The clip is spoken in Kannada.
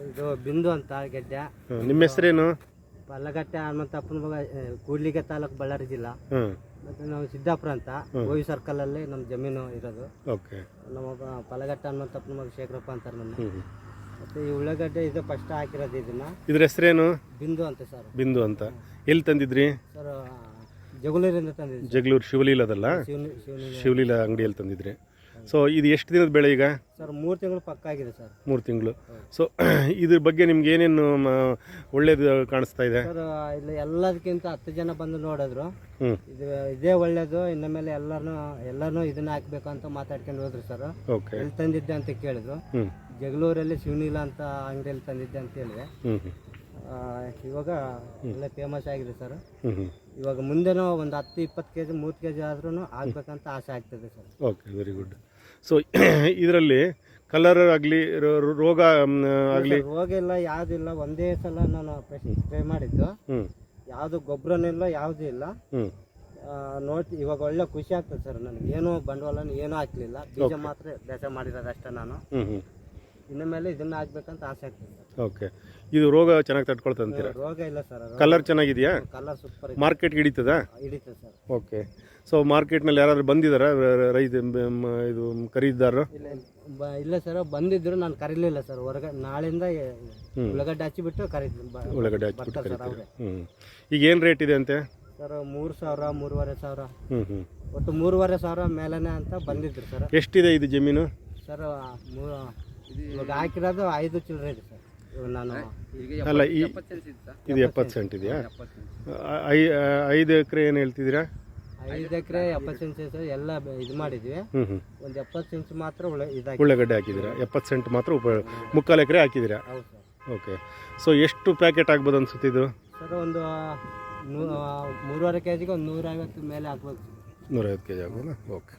ಇದು ಬಿಂದು ಅಂತ ಗೆಡ್ಡೆ. ನಿಮ್ಮ ಹೆಸರೇನು? ಪಲ್ಲಗಟ್ಟೆ ಹನುಮಂತಪ್ಪನ ಮಗ, ಕೂಡ್ಲಿಗೆ ತಾಲೂಕು, ಬಳ್ಳಾರಿ ಜಿಲ್ಲಾ. ಮತ್ತೆ ನಾವು ಸಿದ್ದಾಪುರ ಅಂತ ಗೋವಿ ಸರ್ಕಲ್ ಅಲ್ಲಿ ನಮ್ಮ ಜಮೀನು ಇರೋದು. ಓಕೆ. ನಮ್ಮ ಪಲ್ಲಗಟ್ಟೆ ಹನುಮಂತಪ್ಪನ ಮಗ ಶೇಖರಪ್ಪ ಅಂತಾರೆ ನನ್ನ. ಮತ್ತೆ ಈ ಉಳ್ಳಾಗಡ್ಡೆ ಇದು ಫಸ್ಟ್ ಹಾಕಿರೋದು ಇದನ್ನ. ಇದ್ರ ಹೆಸರೇನು? ಬಿಂದು ಅಂತ ಸರ್. ಬಿಂದು ಅಂತ. ಎಲ್ಲಿ ತಂದಿದ್ರಿ ಸರ್ ಜಗಳೂರಿಂದ ತಂದಿದ್ವಿ. ಜಗಳೂರು ಶಿವಲೀಲದಲ್ಲ? ಶಿವಲೀಲ ಅಂಗಡಿಯಲ್ಲಿ ತಂದಿದ್ರಿ. ಸೊ ಇದು ಎಷ್ಟು ದಿನದ ಬೆಳೆ ಈಗ? ಸರ್ 3 ತಿಂಗಳು ಪಕ್ಕ ಆಗಿದೆ ಸರ್. 3 ತಿಂಗಳು. ಸೊ ಇದ್ರ ಬಗ್ಗೆ ನಿಮ್ಗೆ ಏನೇನು ಒಳ್ಳೇದು ಕಾಣಿಸ್ತಾ ಇದೆ? ಸರ್ ಇಲ್ಲಿ ಎಲ್ಲದಕ್ಕಿಂತ 10 ಜನ ಬಂದು ನೋಡಿದ್ರು. ಇದೇ ಒಳ್ಳೇದು, ಇನ್ನ ಮೇಲೆ ಎಲ್ಲಾನು ಇದನ್ನ ಹಾಕ್ಬೇಕು ಅಂತ ಮಾತಾಡ್ಕೊಂಡು ಹೋದ್ರು ಸರ್. ಎಲ್ಲಿ ತಂದಿದ್ದೆ ಅಂತ ಕೇಳಿದ್ರು. ಜಗಳೂರಲ್ಲಿ ಶಿವನೀಲ ಅಂತ ಅಂಗಡಿಯಲ್ಲಿ ತಂದಿದ್ದೆ ಅಂತ ಹೇಳಿದೆ. ಇವಾಗ ಎಲ್ಲ ಫೇಮಸ್ ಆಗಿದೆ ಸರ್. ಇವಾಗ ಮುಂದೆನೂ ಒಂದು 10-20 ಕೆಜಿ 30 ಕೆಜಿ ಆದ್ರೂ ಆಗ್ಬೇಕಂತ ಆಸೆ ಆಗ್ತದೆ sir. Okay, very good. So ಇದರಲ್ಲಿ ಕಲರ್ ಆಗಲಿ ರೋಗ ಆಗಲಿ? ರೋಗ ಇಲ್ಲ, ಯಾವುದಿಲ್ಲ. ಒಂದೇ ಸಲ ನಾನು ಸ್ಪ್ರೇ ಮಾಡಿದ್ದು, ಯಾವುದು ಗೊಬ್ಬರನಿಲ್ಲ, ಯಾವುದೂ ಇಲ್ಲ. ನೋಡಿ ಇವಾಗ ಒಳ್ಳೆ ಖುಷಿ ಆಗ್ತದೆ ಸರ್ ನನಗೆ. ಏನು ಬಂಡವಾಳ ಏನೂ ಹಾಕ್ಲಿಲ್ಲ, ಬೀಜ ಮಾತ್ರ ಬೇಸ ಮಾಡಿರೋದು ಅಷ್ಟೇ ನಾನು. ಇನ್ನು ಮೇಲೆ ಇದನ್ನ ಹಾಕ್ಬೇಕಂತ ಆಸೆ ಆಗ್ತದೆ. ಓಕೆ. ಇದು ರೋಗ ಚೆನ್ನಾಗಿ ತಡ್ಕೊಳ್ತಂತೀರಾ? ರೋಗ ಇಲ್ಲ ಸರ್. ಕಲರ್ ಚೆನ್ನಾಗಿದೆಯಾ? Colour super. ಮಾರ್ಕೆಟ್ಗೆ ಹಿಡಿತದಾ? ಹಿಡಿತದೆ ಸರ್. ಓಕೆ. ಸೊ ಮಾರ್ಕೆಟ್ನಲ್ಲಿ ಯಾರಾದ್ರೂ ಬಂದಿದ್ದಾರಾ ರೈತ ಇದು ಖರೀದಿದಾರರು? ಇಲ್ಲ ಸರ್, ಬಂದಿದ್ರು, ನಾನು ಕರೀಲಿಲ್ಲ ಸರ್. ನಾಳೆಯಿಂದ ಉಳ್ಳಾಗಡ್ಡೆ ಹಚ್ಚಿಬಿಟ್ಟು ಉಳ್ಳಾಗಡ್ಡೆ ಹಚ್ಚಿಬಿಟ್ಟು ಕರೀತಾರೆ. ಈಗ ಏನು ರೇಟ್ ಇದೆ ಅಂತೆ ಸರ್? 3,000, 3,500. ಒಟ್ಟು 3,500 ಮೇಲನೆ ಅಂತ ಬಂದಿದ್ರು ಸರ್. ಎಷ್ಟಿದೆ ಇದು ಜಮೀನು ಸರ್? ಇವಾಗ ಹಾಕಿರೋದು 5 ಚಿಲ್ಲರೆ ಇದೆ ಸರ್. ನಾನು ಅಲ್ಲ, ಇದು 70 ಸೆಂಟ್ ಇದೆಯಾ? 5 ಎಕರೆ ಏನು ಹೇಳ್ತಿದ್ದೀರಾ? 5 ಎಕರೆ 70 ಸೆಂಟ್ ಸರ್. ಎಲ್ಲ ಇದು ಮಾಡಿದ್ವಿ. ಒಂದು 70 ಸೆಂಟ್ ಮಾತ್ರ ಉಳ್ಳಾಗಡ್ಡೆ ಹಾಕಿದ್ದೀರಾ? 70 ಸೆಂಟ್ ಮಾತ್ರ ಮುಕ್ಕಾಲು ಎಕರೆ ಹಾಕಿದ್ದೀರಾ? ಹೌದು ಸರ್. ಓಕೆ. ಸೊ ಎಷ್ಟು ಪ್ಯಾಕೆಟ್ ಆಗ್ಬೋದು ಅನ್ಸುತ್ತೆ ಇದು ಸರ್? ಒಂದು 3.5 ಕೆಜಿಗೆ ಒಂದು 150 ಮೇಲೆ ಹಾಕ್ಬೇಕು. 150 ಕೆಜಿ ಆಗ್ಬೋದಾ? ಓಕೆ.